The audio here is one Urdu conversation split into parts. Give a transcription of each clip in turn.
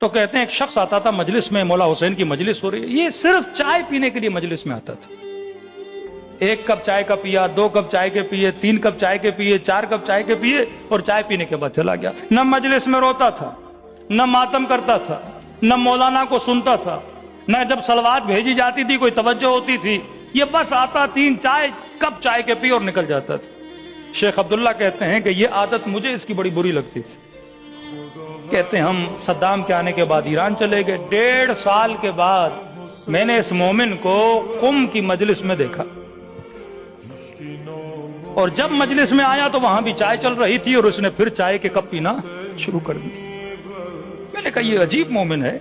تو کہتے ہیں ایک شخص آتا تھا مجلس میں، مولا حسین کی مجلس ہو رہی ہے، یہ صرف چائے پینے کے لیے مجلس میں آتا تھا۔ 1 کپ چائے کا پیا، 2 کپ چائے کے پیے، 3 کپ چائے کے پیے، 4 کپ چائے کے پیے، اور چائے پینے کے بعد چلا گیا۔ نہ مجلس میں روتا تھا، نہ ماتم کرتا تھا، نہ مولانا کو سنتا تھا، نہ جب صلوات بھیجی جاتی تھی کوئی توجہ ہوتی تھی، یہ بس آتا 3 کپ چائے کے پی اور نکل جاتا تھا۔ شیخ عبداللہ کہتے ہیں کہ یہ عادت مجھے اس کی بڑی بری لگتی تھی۔ کہتے ہیں ہم صدام کے آنے کے بعد ایران چلے گئے، 1.5 سال کے بعد میں نے اس مومن کو قم کی مجلس میں دیکھا، اور جب مجلس میں آیا تو وہاں بھی چائے چل رہی تھی اور اس نے پھر چائے کے کپ پینا شروع کر دی۔ میں نے کہا یہ عجیب مومن ہے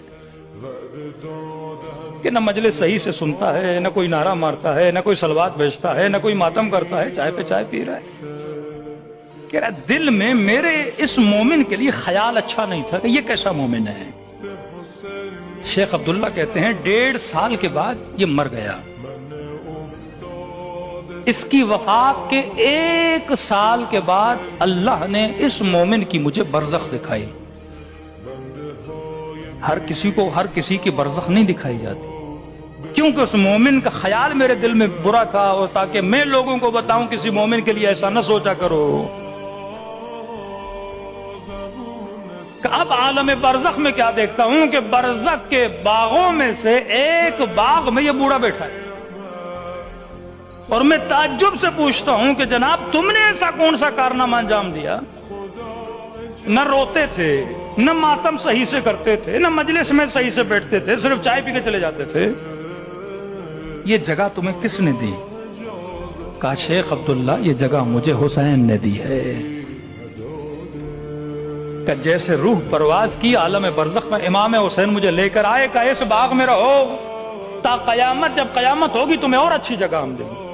کہ نہ مجلس صحیح سے سنتا ہے، نہ کوئی نعرہ مارتا ہے، نہ کوئی صلوات بھیجتا ہے، نہ کوئی ماتم کرتا ہے، چائے پہ چائے پی رہا ہے۔ کہہ رہا دل میں میرے اس مومن کے لیے خیال اچھا نہیں تھا کہ یہ کیسا مومن ہے۔ شیخ عبداللہ کہتے ہیں 1.5 سال کے بعد یہ مر گیا۔ اس کی وفات کے 1 سال کے بعد اللہ نے اس مومن کی مجھے برزخ دکھائی۔ ہر کسی کی برزخ نہیں دکھائی جاتی، کیونکہ اس مومن کا خیال میرے دل میں برا تھا، اور تاکہ میں لوگوں کو بتاؤں کسی مومن کے لیے ایسا نہ سوچا کرو۔ اب عالم برزخ میں کیا دیکھتا ہوں کہ برزخ کے باغوں میں سے ایک باغ میں یہ بوڑھا بیٹھا ہے، اور میں تعجب سے پوچھتا ہوں کہ جناب تم نے ایسا کون سا کارنامہ انجام دیا؟ نہ روتے تھے، نہ ماتم صحیح سے کرتے تھے، نہ مجلس میں صحیح سے بیٹھتے تھے، صرف چائے پی کے چلے جاتے تھے، یہ جگہ تمہیں کس نے دی؟ کہا شیخ عبداللہ یہ جگہ مجھے حسین نے دی ہے۔ کہ جیسے روح پرواز کی عالم برزخ میں امام حسین مجھے لے کر آئے، کہ اس باغ میں رہو تا قیامت، جب قیامت ہوگی تمہیں اور اچھی جگہ ہم دیں گے۔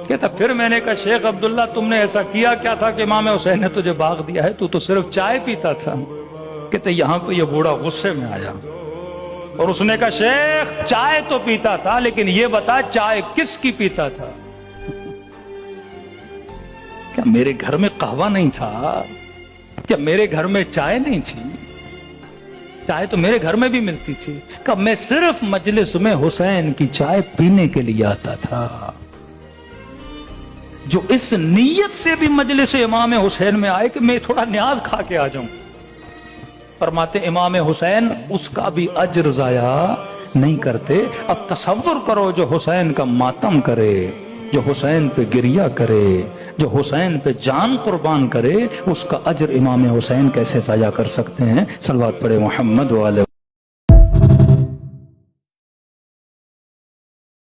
کہتا پھر میں نے کہا شیخ عبداللہ تم نے ایسا کیا کیا تھا کہ امام حسین نے تجھے باغ دیا ہے؟ تو صرف چائے پیتا تھا۔ کہتے یہاں پہ یہ بوڑھا غصے میں آیا، اور اس نے کہا شیخ چائے تو پیتا تھا، لیکن یہ بتا چائے کس کی پیتا تھا؟ کیا میرے گھر میں قہوہ نہیں تھا؟ کیا میرے گھر میں چائے نہیں تھی؟ چائے تو میرے گھر میں بھی ملتی تھی۔ کہ میں صرف مجلس میں حسین کی چائے پینے کے لیے آتا تھا۔ جو اس نیت سے بھی مجلس امام حسین میں آئے کہ میں تھوڑا نیاز کھا کے آ جاؤں، فرماتے امام حسین اس کا بھی اجر ضائع نہیں کرتے۔ اب تصور کرو جو حسین کا ماتم کرے، جو حسین پہ گریہ کرے، جو حسین پہ جان قربان کرے، اس کا اجر امام حسین کیسے ضائع کر سکتے ہیں؟ صلوات پڑھے محمد والے